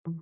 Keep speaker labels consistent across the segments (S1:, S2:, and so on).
S1: You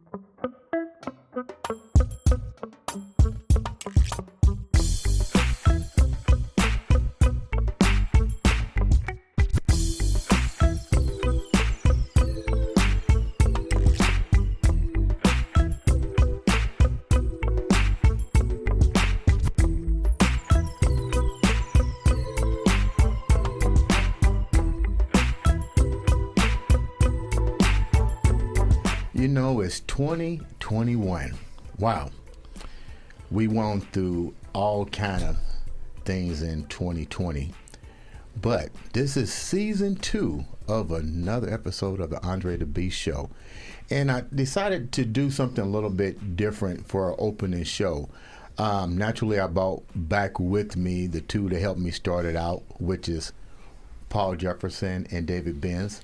S1: know, it's 2021. Wow. We went through all kind of things in 2020. But this is season 2 of another episode of the Andre The Beast Show. And I decided to do something a little bit different for our opening show. Naturally, I brought back with me the two that helped me start it out, which is Paul Jefferson and David Benz.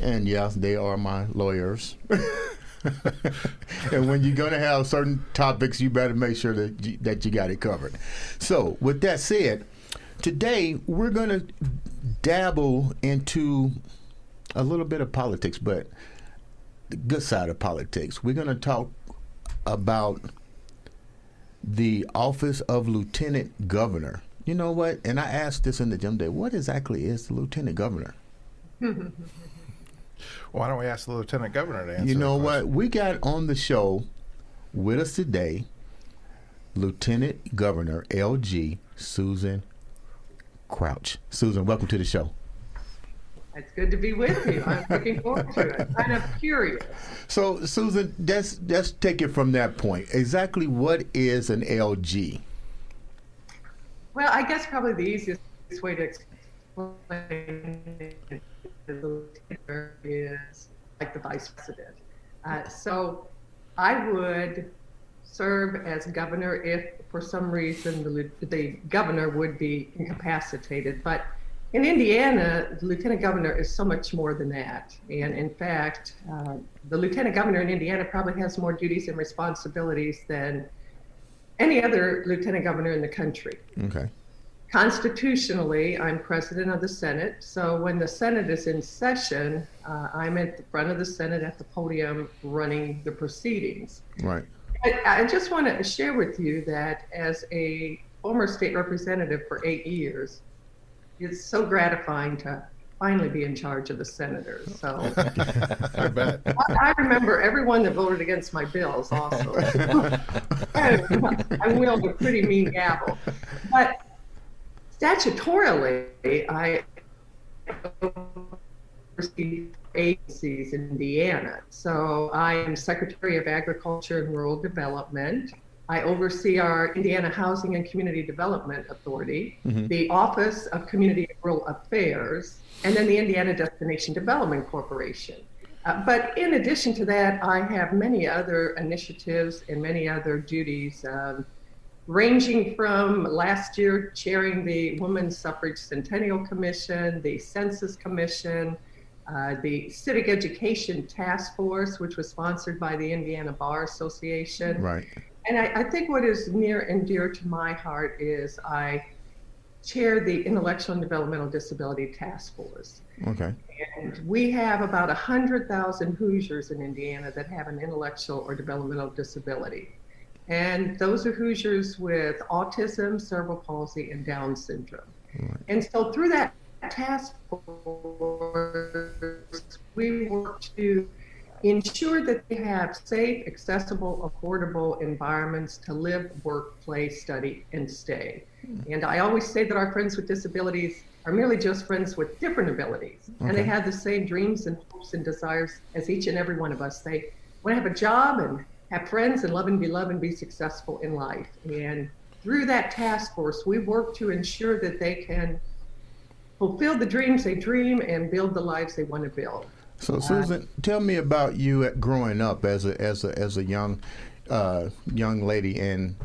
S1: And yes, they are my lawyers. And when you're going to have certain topics, you better make sure that you got it covered. So with that said, today we're going to dabble into a little bit of politics, but the good side of politics. We're going to talk about the office of lieutenant governor. You know what? And I asked this in the gym day, what exactly is the lieutenant governor?
S2: Why don't we ask the lieutenant governor to answer?
S1: You know what? We got on the show with us today Lieutenant Governor LG Suzanne Crouch. Susan, welcome to the show.
S3: It's good to be with you. I'm looking forward to it. I'm kind of curious.
S1: So, Susan, let's take it from that point. Exactly what is an LG?
S3: Well, I guess probably the easiest way to explain it is like the vice president. So I would serve as governor if for some reason the governor would be incapacitated. But in Indiana, the lieutenant governor is so much more than that. And in fact, the lieutenant governor in Indiana probably has more duties and responsibilities than any other lieutenant governor in the country.
S1: Okay.
S3: Constitutionally, I'm president of the Senate. So when the Senate is in session, I'm at the front of the Senate at the podium running the proceedings.
S1: Right.
S3: I just want to share with you that as a former state representative for 8 years, it's so gratifying to finally be in charge of the senators. So
S2: I bet.
S3: I remember everyone that voted against my bills also. I wield a pretty mean gavel. But statutorily, I oversee agencies in Indiana. So I am Secretary of Agriculture and Rural Development. I oversee our Indiana Housing and Community Development Authority, the Office of Community and Rural Affairs, and then the Indiana Destination Development Corporation. But in addition to that, I have many other initiatives and many other duties, ranging from last year chairing the Women's Suffrage Centennial Commission, the Census Commission, the Civic Education Task Force, which was sponsored by the Indiana Bar Association.
S1: Right.
S3: And I think what is near and dear to my heart is I chair the Intellectual and Developmental Disability Task Force.
S1: Okay.
S3: And we have about 100,000 Hoosiers in Indiana that have an intellectual or developmental disability. And those are Hoosiers with autism, cerebral palsy, and Down syndrome.
S1: Right.
S3: And so through that task force, we work to ensure that they have safe, accessible, affordable environments to live, work, play, study, and stay. And I always say that our friends with disabilities are merely just friends with different abilities.
S1: Okay.
S3: And they have the same dreams and hopes and desires as each and every one of us. They want to have a job and have friends and love and be loved and be successful in life. And through that task force, we work to ensure that they can fulfill the dreams they dream and build the lives they want to build.
S1: So, Susan, tell me about you growing up as a young lady in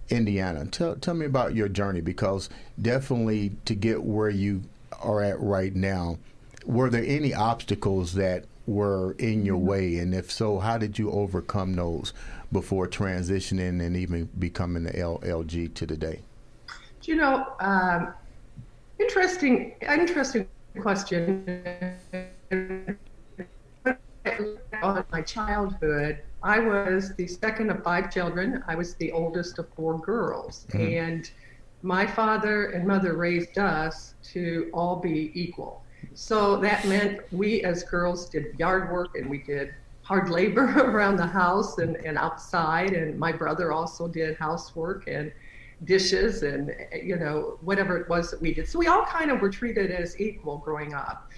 S1: Indiana. Tell me about your journey, because definitely to get where you are at right now, were there any obstacles that were in your way, and if so, how did you overcome those before transitioning and even becoming the LG to today?
S3: You know, interesting question. on in my childhood, I was the second of 5 children. I was the oldest of 4 girls. And my father and mother raised us to all be equal. So that meant we as girls did yard work and we did hard labor around the house and outside. And my brother also did housework and dishes and, whatever it was that we did. So we all kind of were treated as equal growing up.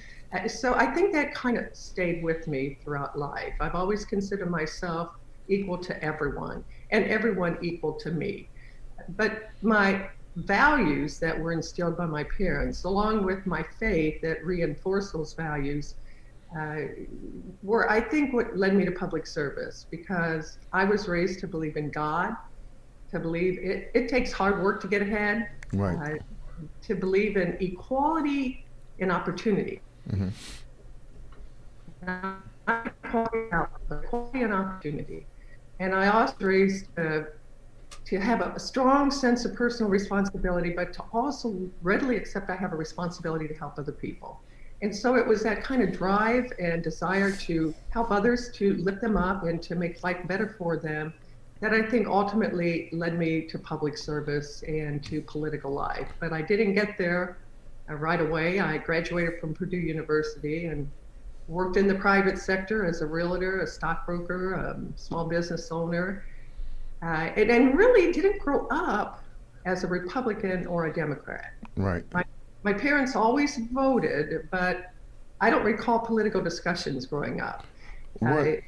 S3: So I think that kind of stayed with me throughout life. I've always considered myself equal to everyone and everyone equal to me. But my values that were instilled by my parents, along with my faith that reinforced those values, were, I think, what led me to public service, because I was raised to believe in God, to believe it takes hard work to get ahead,
S1: right.
S3: To believe in equality and opportunity. Equality and opportunity. And I also raised to have a strong sense of personal responsibility, but to also readily accept I have a responsibility to help other people. And so it was that kind of drive and desire to help others, to lift them up and to make life better for them, that I think ultimately led me to public service and to political life. But I didn't get there right away. I graduated from Purdue University and worked in the private sector as a realtor, a stockbroker, a small business owner, and really didn't grow up as a Republican or a Democrat.
S1: Right.
S3: My parents always voted, but I don't recall political discussions growing up. So I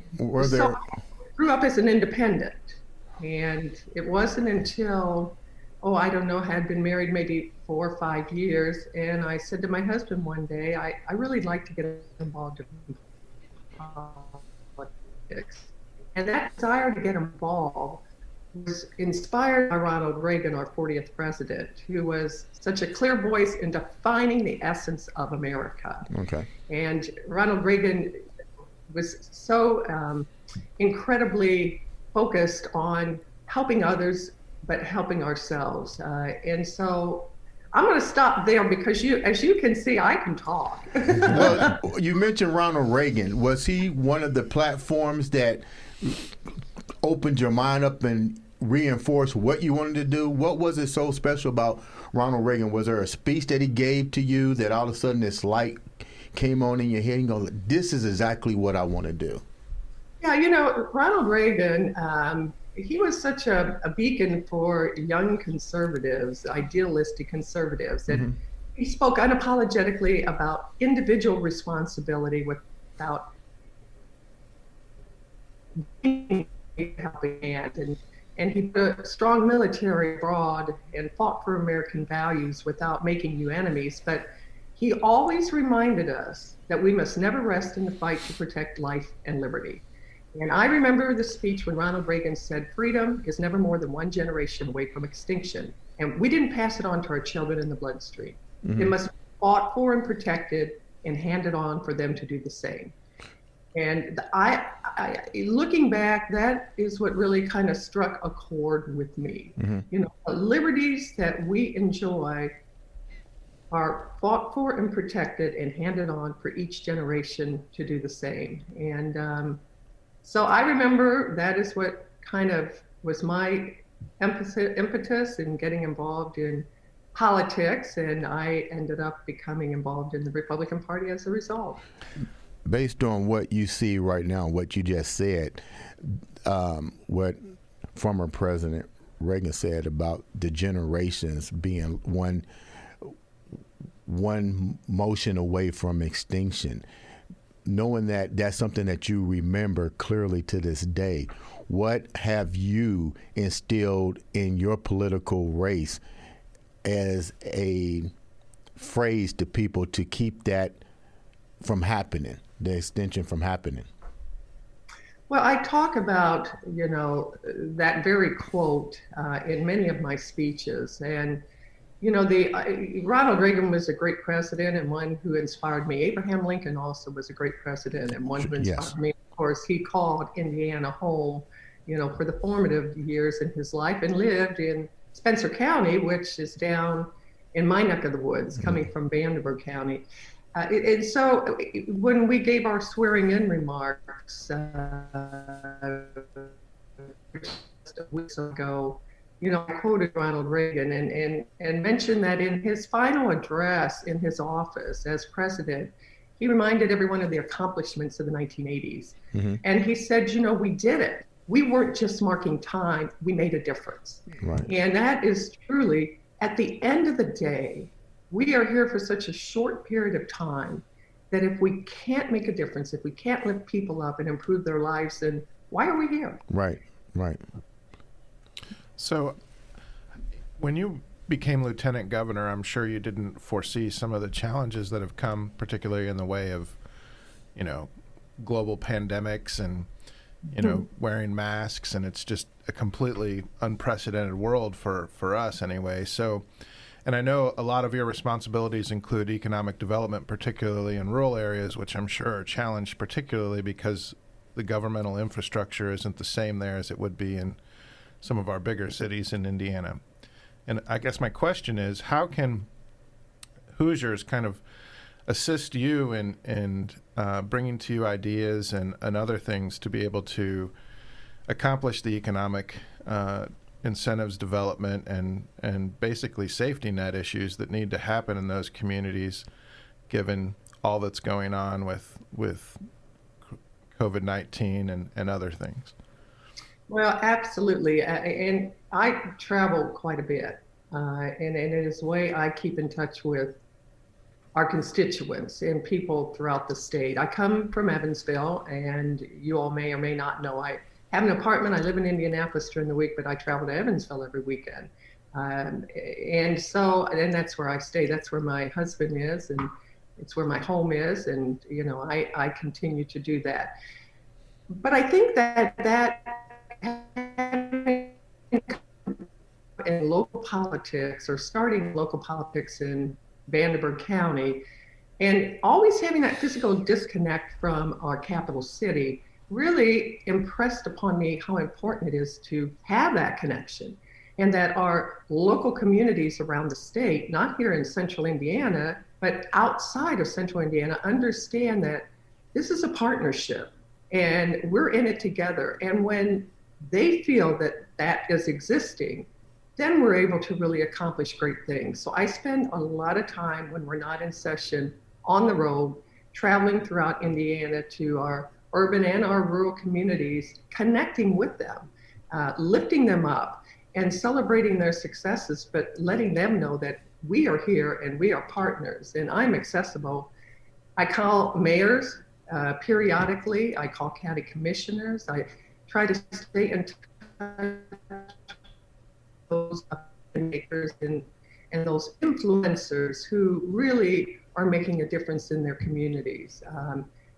S3: grew up as an independent, and it wasn't until, I had been married maybe 4 or 5 years, and I said to my husband one day, I really like to get involved in politics. And that desire to get involved was inspired by Ronald Reagan, our 40th president, who was such a clear voice in defining the essence of America.
S1: Okay.
S3: And Ronald Reagan was so incredibly focused on helping others, but helping ourselves. And so I'm going to stop there because as you can see, I can talk.
S1: Well, you mentioned Ronald Reagan. Was he one of the platforms that opened your mind up and reinforced what you wanted to do? What was it so special about Ronald Reagan? Was there a speech that he gave to you that all of a sudden this light came on in your head and you go, this is exactly what I want to do?
S3: Yeah, Ronald Reagan, he was such a beacon for young conservatives, idealistic conservatives. And he spoke unapologetically about individual responsibility without helping hand. And he put a strong military abroad and fought for American values without making new enemies. But he always reminded us that we must never rest in the fight to protect life and liberty. And I remember the speech when Ronald Reagan said, freedom is never more than one generation away from extinction. And we didn't pass it on to our children in the bloodstream. It must be fought for and protected and handed on for them to do the same. And I looking back, that is what really kind of struck a chord with me. The liberties that we enjoy are fought for and protected and handed on for each generation to do the same. And so I remember that is what kind of was my impetus in getting involved in politics, and I ended up becoming involved in the Republican Party as a result.
S1: Based on what you see right now, what you just said, what former President Reagan said about the generations being one motion away from extinction, knowing that that's something that you remember clearly to this day, what have you instilled in your political race as a phrase to people to keep that from happening, the extension from happening?
S3: Well, I talk about, that very quote in many of my speeches. And, Ronald Reagan was a great president and one who inspired me. Abraham Lincoln also was a great president and one who inspired me. Of course, he called Indiana home, for the formative years in his life, and lived in Spencer County, which is down in my neck of the woods, coming from Vanderburgh County. And so when we gave our swearing in remarks just a week ago, I quoted Ronald Reagan and mentioned that in his final address in his office as president, he reminded everyone of the accomplishments of the 1980s. Mm-hmm. And he said, we did it. We weren't just marking time, we made a difference.
S1: Right.
S3: And that is truly, at the end of the day, we are here for such a short period of time that if we can't make a difference, if we can't lift people up and improve their lives, then why are we here?
S1: Right.
S2: So when you became lieutenant governor, I'm sure you didn't foresee some of the challenges that have come, particularly in the way of, global pandemics and, wearing masks, and it's just a completely unprecedented world for us anyway. So, and I know a lot of your responsibilities include economic development, particularly in rural areas, which I'm sure are challenged particularly because the governmental infrastructure isn't the same there as it would be in some of our bigger cities in Indiana. And I guess my question is, how can Hoosiers kind of assist you in bringing to you ideas and other things to be able to accomplish the economic incentives development and basically safety net issues that need to happen in those communities, given all that's going on with COVID-19 and other things?
S3: Well, absolutely. And I travel quite a bit. And it is the way I keep in touch with our constituents and people throughout the state. I come from Evansville, and you all may or may not know, I have an apartment. I live in Indianapolis during the week, but I travel to Evansville every weekend. And that's where I stay. That's where my husband is, and it's where my home is. And, I continue to do that. But I think that in local politics, or starting local politics in Vanderburgh County, and always having that physical disconnect from our capital city, really impressed upon me how important it is to have that connection, and that our local communities around the state, not here in central Indiana, but outside of central Indiana, understand that this is a partnership and we're in it together. And when they feel that is existing, then we're able to really accomplish great things. So I spend a lot of time when we're not in session on the road, traveling throughout Indiana to our urban and our rural communities, connecting with them, lifting them up and celebrating their successes, but letting them know that we are here and we are partners and I'm accessible. I call mayors periodically. I call county commissioners. I try to stay in touch those makers and those influencers who really are making a difference in their communities.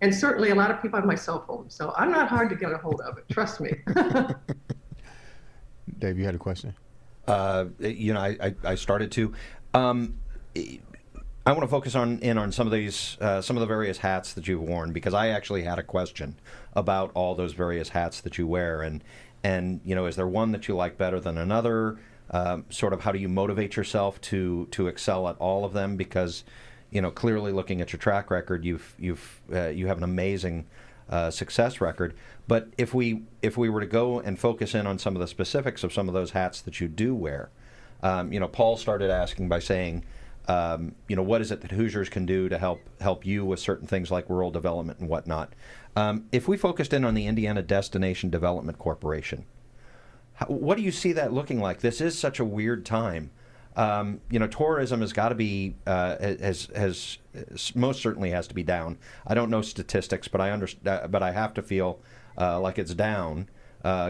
S3: And certainly a lot of people have my cell phone, so I'm not hard to get a hold of it, trust me.
S1: Dave, you had a question?
S4: I started to. I want to focus on some of these, some of the various hats that you've worn, because I actually had a question about all those various hats that you wear, and is there one that you like better than another? Sort of how do you motivate yourself to excel at all of them? Because clearly looking at your track record, you have an amazing success record. But if we were to go and focus in on some of the specifics of some of those hats that you do wear, Paul started asking by saying, what is it that Hoosiers can do to help you with certain things like rural development and whatnot? If we focused in on the Indiana Destination Development Corporation, what do you see that looking like? This is such a weird time. Tourism has got to be has most certainly has to be down. I don't know statistics, but I have to feel like it's down,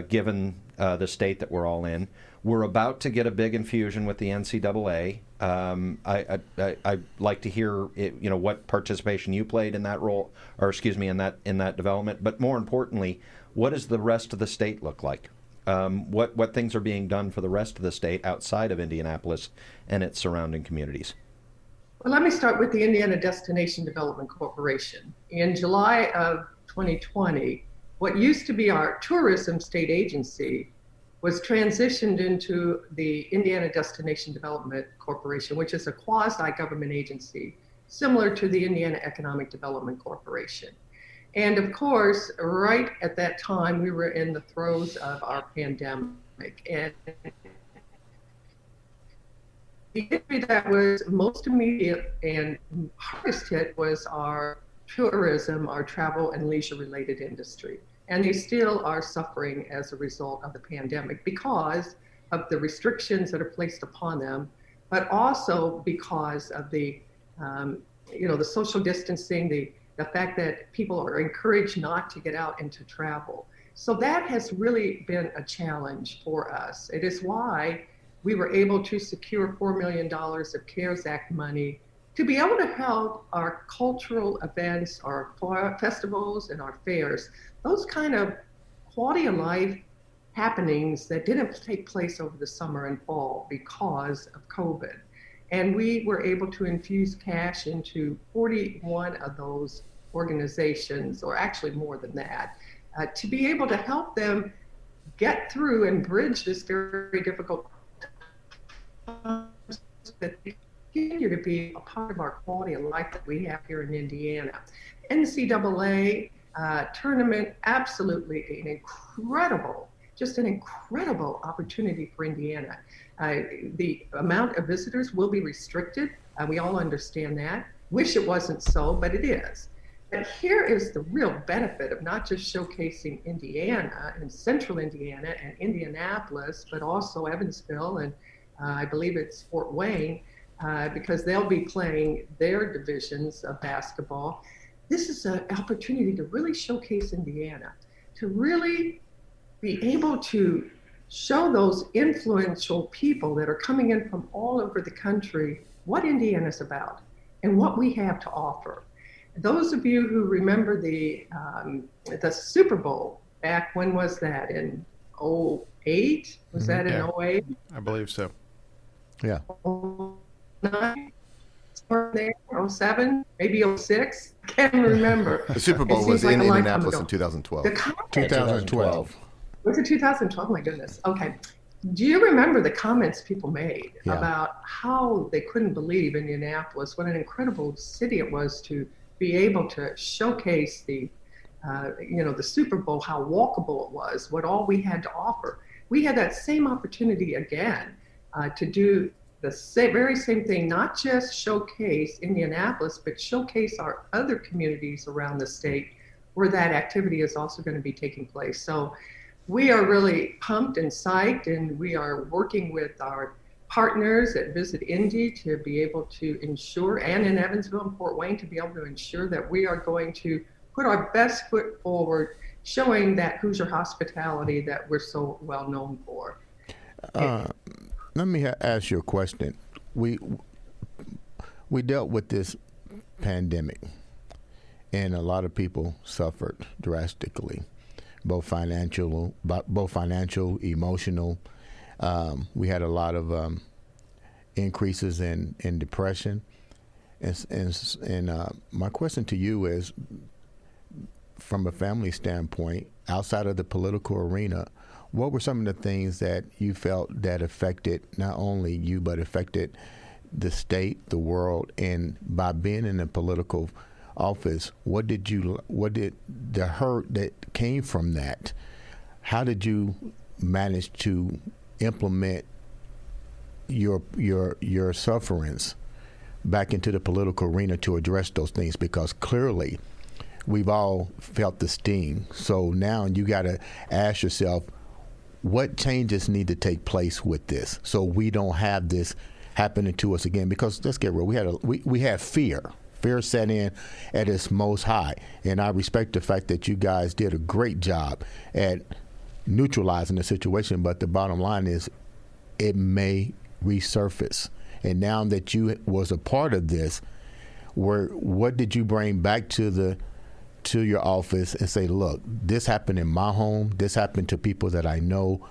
S4: given the state that we're all in. We're about to get a big infusion with the NCAA. I'd like to hear what participation you played in that role, or excuse me, in that development. But more importantly, what does the rest of the state look like? What things are being done for the rest of the state outside of Indianapolis and its surrounding communities?
S3: Well, let me start with the Indiana Destination Development Corporation. In July of 2020, what used to be our tourism state agency was transitioned into the Indiana Destination Development Corporation, which is a quasi-government agency similar to the Indiana Economic Development Corporation. And of course, right at that time, we were in the throes of our pandemic. And the industry that was most immediate and hardest hit was our tourism, our travel and leisure related industry. And they still are suffering as a result of the pandemic because of the restrictions that are placed upon them, but also because of the, the social distancing, the fact that people are encouraged not to get out and to travel. So that has really been a challenge for us. It is why we were able to secure $4 million of CARES Act money to be able to help our cultural events, our festivals and our fairs, those kind of quality of life happenings that didn't take place over the summer and fall because of COVID. And we were able to infuse cash into 41 of those organizations, or actually more than that, to be able to help them get through and bridge this very difficult time so that they continue to be a part of our quality of life that we have here in Indiana. NCAA tournament, absolutely an incredible opportunity for Indiana. The amount of visitors will be restricted. We all understand that. Wish it wasn't so, but it is. But here is the real benefit of not just showcasing Indiana and central Indiana and Indianapolis, but also Evansville and I believe it's Fort Wayne, because they'll be playing their divisions of basketball. This is an opportunity to really showcase Indiana, to really be able to show those influential people that are coming in from all over the country what Indiana's about and what we have to offer. Those of you who remember the Super Bowl back, when was that? In 08? Was that in 08?
S2: I believe so.
S1: Yeah.
S3: 09, 07, maybe 06. I can't remember.
S5: The Super Bowl was in Indianapolis in 2012.
S1: 2012.
S3: Was it 2012? Oh my goodness. Okay. Do you remember the comments people made about how they couldn't believe Indianapolis, what an incredible city it was to be able to showcase the Super Bowl, how walkable it was, what all we had to offer. We had that same opportunity again to do the very same thing, not just showcase Indianapolis, but showcase our other communities around the state where that activity is also going to be taking place. So we are really pumped and psyched, and we are working with our partners at Visit Indy to be able to ensure, and in Evansville and Fort Wayne, to be able to ensure that we are going to put our best foot forward, showing that Hoosier hospitality that we're so well known for.
S1: Let me ask you a question. We dealt with this pandemic, and a lot of people suffered drastically, both financial, emotional. We had a lot of increases in depression, and my question to you is, from a family standpoint, outside of the political arena, what were some of the things that you felt that affected not only you, but affected the state, the world, and by being in a political office, what did the hurt that came from that? How did you manage to implement your sufferings back into the political arena to address those things? Because clearly, we've all felt the sting. So now you got to ask yourself, what changes need to take place with this so we don't have this happening to us again? Because let's get real, we had fear. Fear set in at its most high, and I respect the fact that you guys did a great job at neutralizing the situation. But the bottom line is, it may resurface. And now that you was a part of this, what did you bring back to your office and say, look, this happened in my home, this happened to people that I know,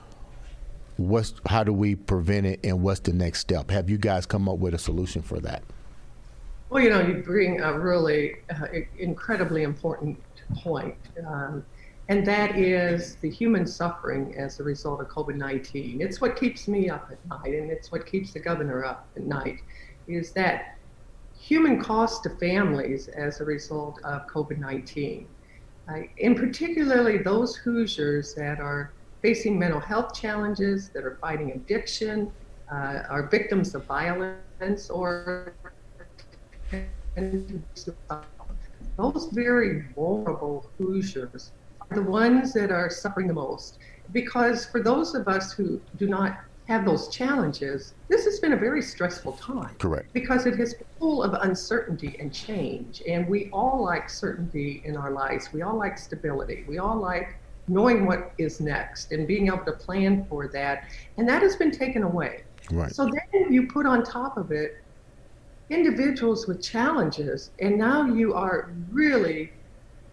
S1: how do we prevent it, and what's the next step? Have you guys come up with a solution for that?
S3: Well, you bring a really incredibly important point, and that is the human suffering as a result of COVID-19. It's what keeps me up at night, and it's what keeps the governor up at night, is that human cost to families as a result of COVID-19. In particularly those Hoosiers that are facing mental health challenges, that are fighting addiction, are victims of violence, or those very vulnerable Hoosiers are the ones that are suffering the most. Because for those of us who do not have those challenges, this has been a very stressful time.
S1: Correct.
S3: Because it has been full of uncertainty and change. And we all like certainty in our lives. We all like stability. We all like knowing what is next and being able to plan for that. And that has been taken away.
S1: Right.
S3: So then you put on top of it individuals with challenges, and now you are really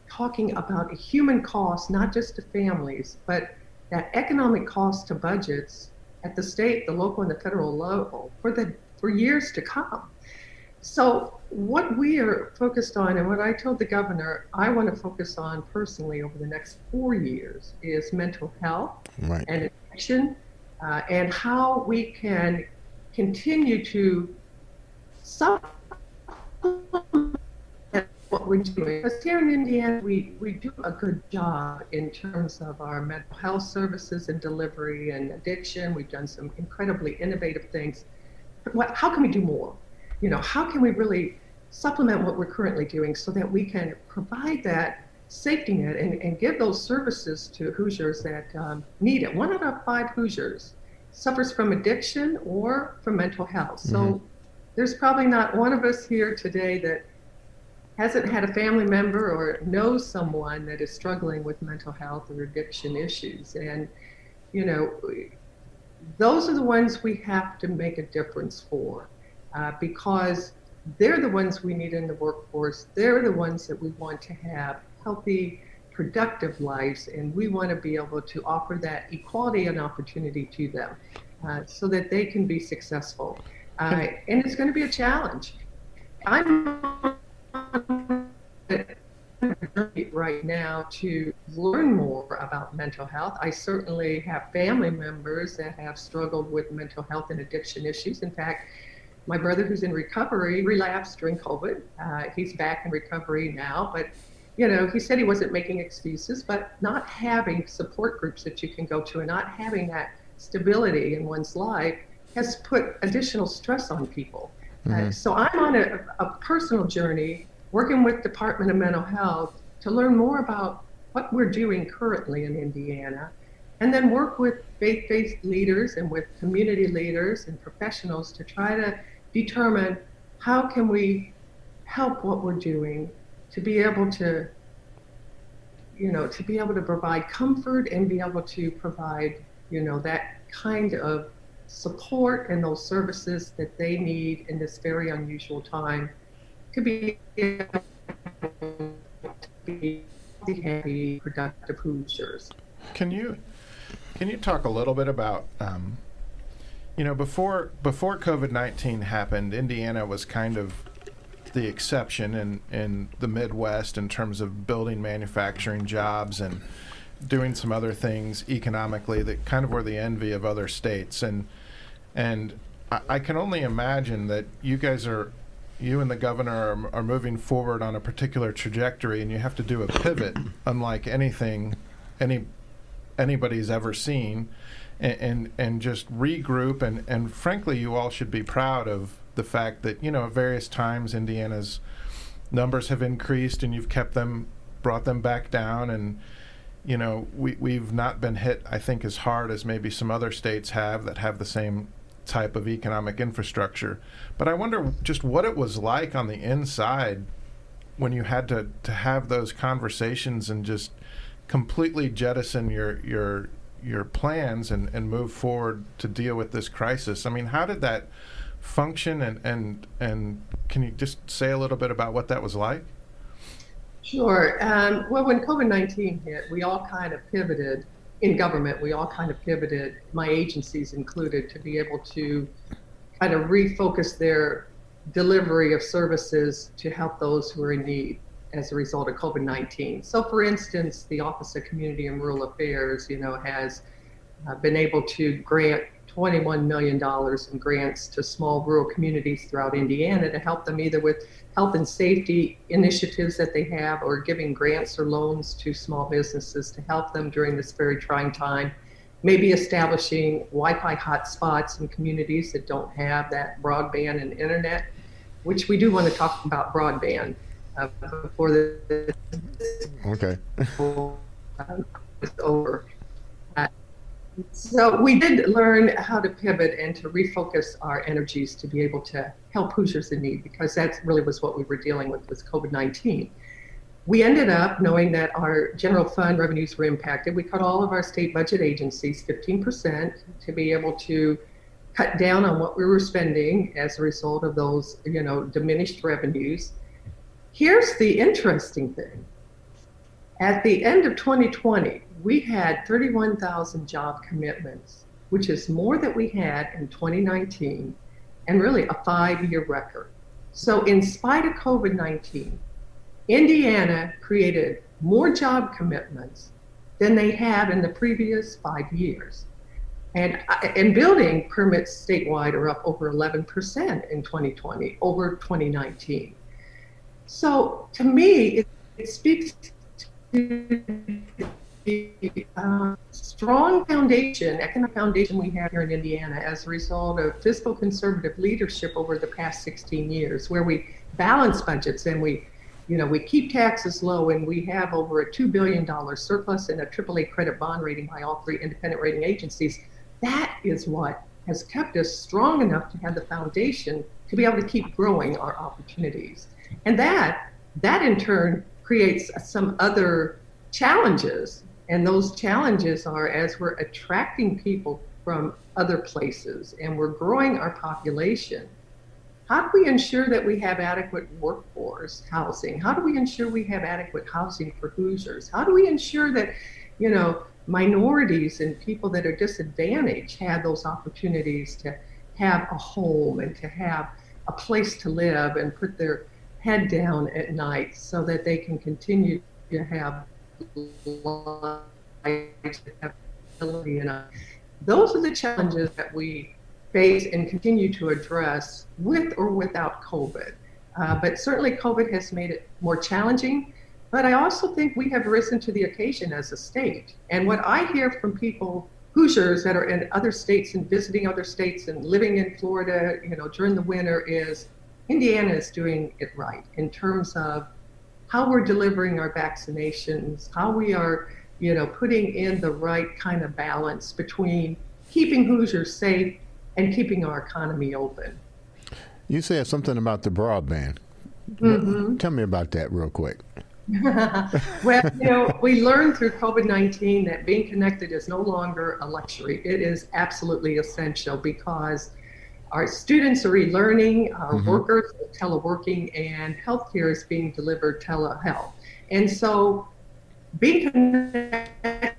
S3: talking about a human cost, not just to families, but that economic cost to budgets at the state, the local, and the federal level for years to come. So what we are focused on, and what I told the governor I want to focus on personally over the next 4 years, is mental health
S1: Right.
S3: and addiction, and how we can continue to supplement what we're doing. Because here in Indiana, we do a good job in terms of our mental health services and delivery and addiction. We've done some incredibly innovative things. But how can we do more? You know, how can we really supplement what we're currently doing so that we can provide that safety net and give those services to Hoosiers that need it? 1 out of 5 Hoosiers suffers from addiction or from mental health. So there's probably not one of us here today that hasn't had a family member or knows someone that is struggling with mental health or addiction issues. And, you know, those are the ones we have to make a difference for, because they're the ones we need in the workforce. They're the ones that we want to have healthy, productive lives, and we want to be able to offer that equality and opportunity to them so that they can be successful. And it's going to be a challenge. I'm on a journey right now to learn more about mental health. I certainly have family members that have struggled with mental health and addiction issues. In fact, my brother, who's in recovery, relapsed during COVID. He's back in recovery now, but you know, he said he wasn't making excuses, but not having support groups that you can go to and not having that stability in one's life has put additional stress on people. So I'm on a personal journey working with Department of Mental Health to learn more about what we're doing currently in Indiana, and then work with faith-based leaders and with community leaders and professionals to try to determine how can we help what we're doing to be able to, you know, to be able to provide comfort and be able to provide, you know, that kind of support and those services that they need in this very unusual time to be happy, productive Hoosiers.
S2: Can you talk a little bit about, you know, before COVID-19 happened, Indiana was kind of the exception in the Midwest in terms of building manufacturing jobs and doing some other things economically that kind of were the envy of other states. And I can only imagine that you and the governor are moving forward on a particular trajectory, and you have to do a pivot unlike anything anybody's ever seen, and just regroup. And frankly, you all should be proud of the fact that, you know, at various times Indiana's numbers have increased and you've brought them back down, and you know, we've not been hit, I think, as hard as maybe some other states have that have the same type of economic infrastructure. But I wonder just what it was like on the inside when you had to have those conversations and just completely jettison your plans and move forward to deal with this crisis. I mean, how did that function, and can you just say a little bit about what that was like?
S3: Sure. Well, when COVID-19 hit, we all kind of pivoted in government. We all kind of pivoted, my agencies included, to be able to kind of refocus their delivery of services to help those who are in need as a result of COVID-19. So, for instance, the Office of Community and Rural Affairs, you know, has been able to grant $21 million in grants to small rural communities throughout Indiana to help them either with health and safety initiatives that they have, or giving grants or loans to small businesses to help them during this very trying time. Maybe establishing Wi-Fi hotspots in communities that don't have that broadband and internet, which we do want to talk about broadband before the
S1: Okay.
S3: is over. So we did learn how to pivot and to refocus our energies to be able to help Hoosiers in need, because that really was what we were dealing with COVID-19. We ended up knowing that our general fund revenues were impacted. We cut all of our state budget agencies 15% to be able to cut down on what we were spending as a result of those, diminished revenues. Here's the interesting thing. At the end of 2020, we had 31,000 job commitments, which is more than we had in 2019, and really a 5-year record. So in spite of COVID-19, Indiana created more job commitments than they had in the previous 5 years. And building permits statewide are up over 11% in 2020 over 2019. So to me, it speaks to the strong foundation, economic foundation we have here in Indiana as a result of fiscal conservative leadership over the past 16 years, where we balance budgets and we keep taxes low, and we have over a $2 billion surplus and a AAA credit bond rating by all 3 independent rating agencies. That is what has kept us strong enough to have the foundation to be able to keep growing our opportunities. And that in turn creates some other challenges. And those challenges are, as we're attracting people from other places and we're growing our population, how do we ensure that we have adequate workforce housing? How do we ensure we have adequate housing for Hoosiers? How do we ensure that, minorities and people that are disadvantaged have those opportunities to have a home and to have a place to live and put their head down at night so that they can continue to have lives, have ability? And those are the challenges that we face and continue to address with or without COVID. But certainly COVID has made it more challenging. But I also think we have risen to the occasion as a state. And what I hear from people, Hoosiers that are in other states and visiting other states and living in Florida, during the winter, is Indiana is doing it right in terms of how we're delivering our vaccinations, how we are, putting in the right kind of balance between keeping Hoosiers safe and keeping our economy open.
S1: You said something about the broadband.
S3: Mm-hmm.
S1: Tell me about that real quick.
S3: Well, we learned through COVID-19 that being connected is no longer a luxury. It is absolutely essential, because our students are e-learning, our workers are teleworking, and healthcare is being delivered telehealth. And so being connected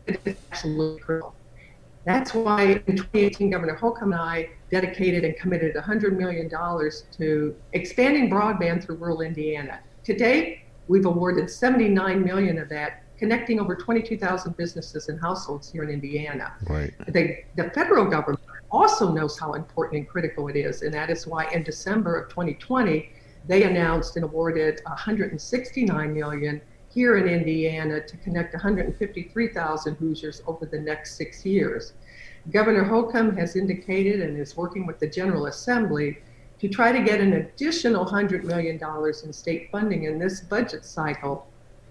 S3: is absolutely critical. That's why in 2018, Governor Holcomb and I dedicated and committed $100 million to expanding broadband through rural Indiana. Today, we've awarded $79 million of that, connecting over 22,000 businesses and households here in Indiana.
S1: Right.
S3: The federal government also knows how important and critical it is, and that is why in December of 2020, they announced and awarded $169 million here in Indiana to connect 153,000 Hoosiers over the next 6 years. Governor Holcomb has indicated and is working with the General Assembly to try to get an additional $100 million in state funding in this budget cycle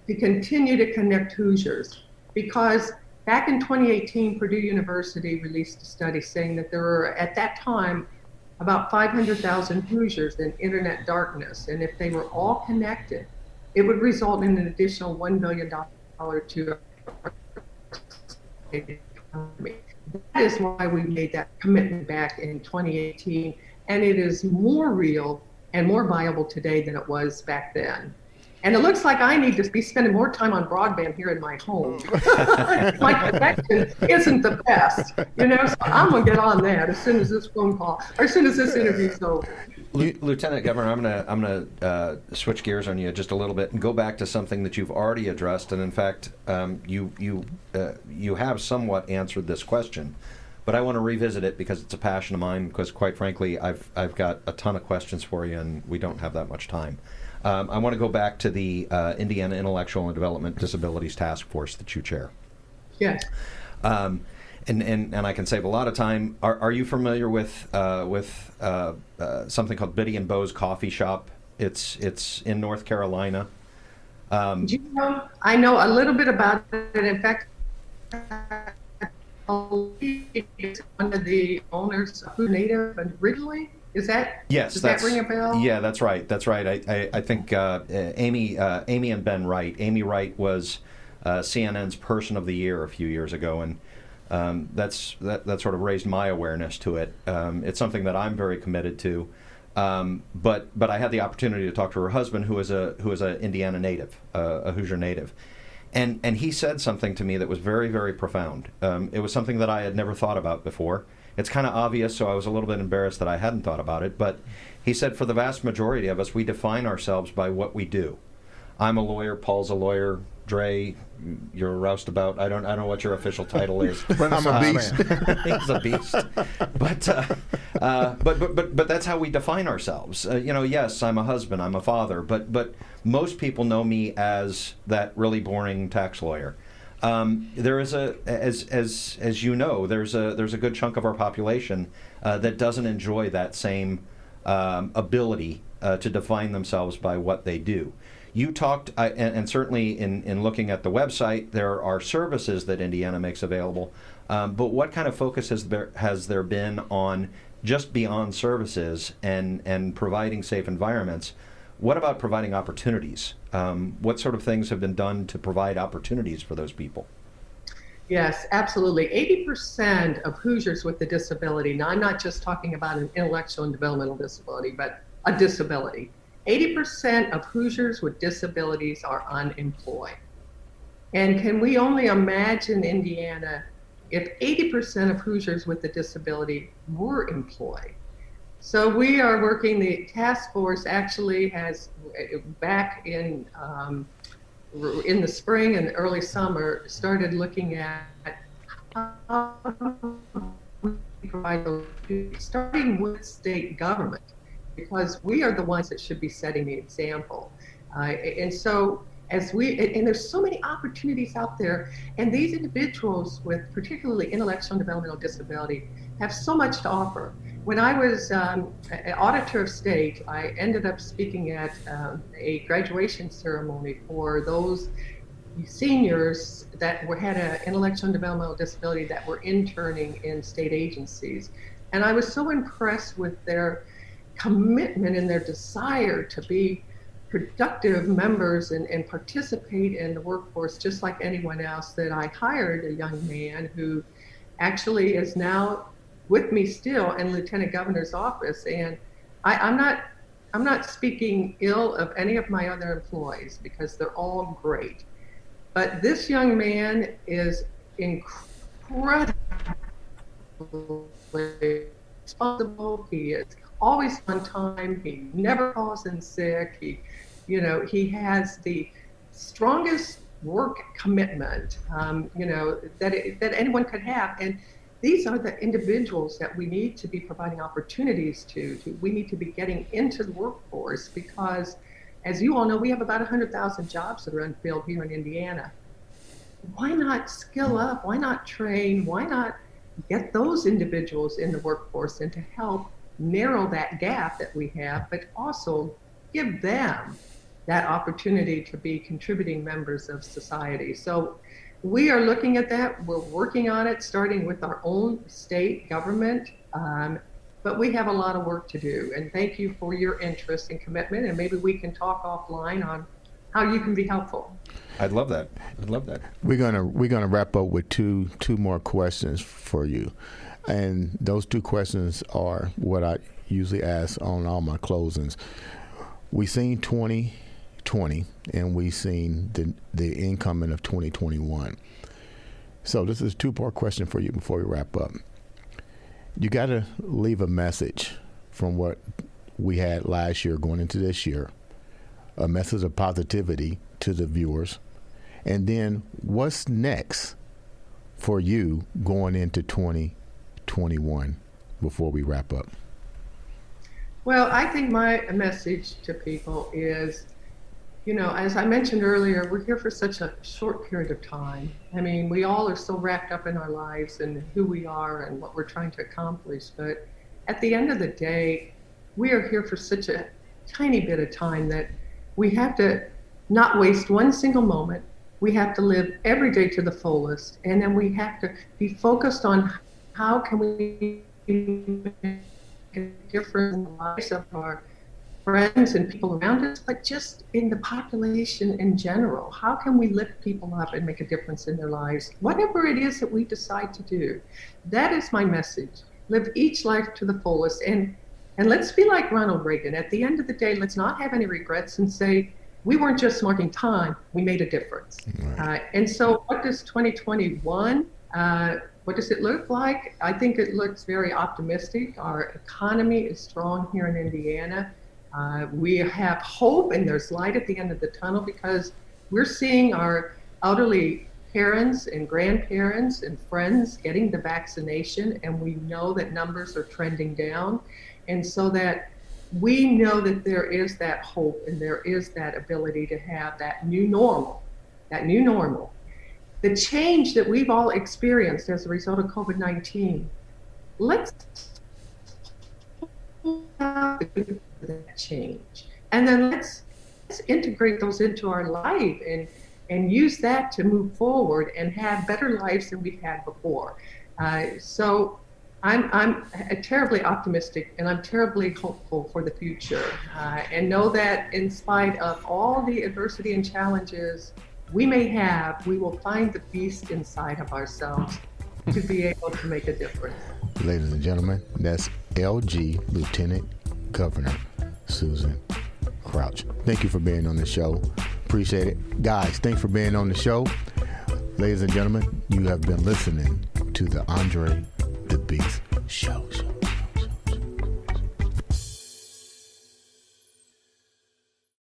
S3: to continue to connect Hoosiers. Because back in 2018, Purdue University released a study saying that there were, at that time, about 500,000 Hoosiers in internet darkness. And if they were all connected, it would result in an additional $1 billion to our state economy. That is why we made that commitment back in 2018. And it is more real and more viable today than it was back then. And it looks like I need to be spending more time on broadband here in my home. My connection isn't the best, so I'm going to get on that as soon as this phone call, or as soon as this interview's over.
S4: Lieutenant Governor, I'm going to switch gears on you just a little bit and go back to something that you've already addressed, and in fact, you have somewhat answered this question. but I want to revisit it because it's a passion of mine. Because quite frankly, I've got a ton of questions for you, and we don't have that much time. I want to go back to the Indiana Intellectual and Development Disabilities Task Force that you chair.
S3: Yes.
S4: And I can save a lot of time. Are you familiar with something called Biddy and Bo's Coffee Shop? It's in North Carolina.
S3: Do you know, I know a little bit about it. In fact, I believe it's one of the owners who native originally. Is that?
S4: Yes,
S3: does that ring a bell?
S4: Yeah, that's right. That's right. I think Amy and Ben Wright. Amy Wright was CNN's Person of the Year a few years ago, and that sort of raised my awareness to it. It's something that I'm very committed to. But I had the opportunity to talk to her husband, who is a Indiana native, a Hoosier native, and he said something to me that was very, very profound. It was something that I had never thought about before. It's kind of obvious, so I was a little bit embarrassed that I hadn't thought about it. But he said, for the vast majority of us, we define ourselves by what we do. I'm a lawyer. Paul's a lawyer. Dre, you're a roustabout. I don't know what your official title is.
S1: I'm a beast.
S4: He's a beast. But that's how we define ourselves. Yes, I'm a husband. I'm a father. But most people know me as that really boring tax lawyer. There is as you know, there's a good chunk of our population that doesn't enjoy that same ability to define themselves by what they do. You talked, and certainly in looking at the website, there are services that Indiana makes available. But what kind of focus has there been on just beyond services and providing safe environments? What about providing opportunities? What sort of things have been done to provide opportunities for those people?
S3: Yes, absolutely. 80% of Hoosiers with a disability, now I'm not just talking about an intellectual and developmental disability, but a disability. 80% of Hoosiers with disabilities are unemployed. And can we only imagine Indiana if 80% of Hoosiers with a disability were employed? So we are working, the task force actually has, back in the spring and early summer, started looking at how we provide those, starting with state government, because we are the ones that should be setting the example. And so and there's so many opportunities out there, and these individuals with particularly intellectual and developmental disability have so much to offer. When I was an auditor of state, I ended up speaking at a graduation ceremony for those seniors that had an intellectual and developmental disability that were interning in state agencies. And I was so impressed with their commitment and their desire to be productive members and participate in the workforce just like anyone else, that I hired a young man who actually is now with me still in Lieutenant Governor's office. And I'm not speaking ill of any of my other employees because they're all great. But this young man is incredibly responsible. He is always on time. He never calls in sick. He has the strongest work commitment, that anyone could have. And these are the individuals that we need to be providing opportunities to. We need to be getting into the workforce because, as you all know, we have about 100,000 jobs that are unfilled here in Indiana. Why not skill up? Why not train? Why not get those individuals in the workforce and to help narrow that gap that we have, but also give them that opportunity to be contributing members of society. So we are looking at that. We're working on it, starting with our own state government. But we have a lot of work to do. And thank you for your interest and commitment. And maybe we can talk offline on how you can be helpful.
S4: I'd love that.
S1: We're gonna wrap up with two more questions for you. And those two questions are what I usually ask on all my closings. We've seen 2020 and we've seen the incoming of 2021. So this is a two-part question for you before we wrap up. You got to leave a message from what we had last year going into this year, a message of positivity to the viewers. And then what's next for you going into 2022? 2021 before we wrap up?
S3: Well, I think my message to people is, as I mentioned earlier, we're here for such a short period of time. I mean, we all are so wrapped up in our lives and who we are and what we're trying to accomplish. But at the end of the day, we are here for such a tiny bit of time that we have to not waste one single moment. We have to live every day to the fullest. And then we have to be focused on how can we make a difference in the lives of our friends and people around us, but just in the population in general. How can we lift people up and make a difference in their lives? Whatever it is that we decide to do, that is my message. Live each life to the fullest. And let's be like Ronald Reagan. At the end of the day, let's not have any regrets and say, we weren't just marking time, we made a difference. Right. And so what does 2021, what does it look like? I think it looks very optimistic. Our economy is strong here in Indiana. We have hope, and there's light at the end of the tunnel because we're seeing our elderly parents and grandparents and friends getting the vaccination, and we know that numbers are trending down. And so that we know that there is that hope and there is that ability to have that new normal. The change that we've all experienced as a result of COVID-19, let's that change. And then let's integrate those into our life and use that to move forward and have better lives than we've had before. So I'm terribly optimistic and I'm terribly hopeful for the future, and know that in spite of all the adversity and challenges we may have, we will find the beast inside of ourselves to be able to make a difference.
S1: Ladies and gentlemen, that's LG Lieutenant Governor Susan Crouch. Thank you for being on the show. Appreciate it. Guys, thanks for being on the show. Ladies and gentlemen, you have been listening to the Andre The Beast Show.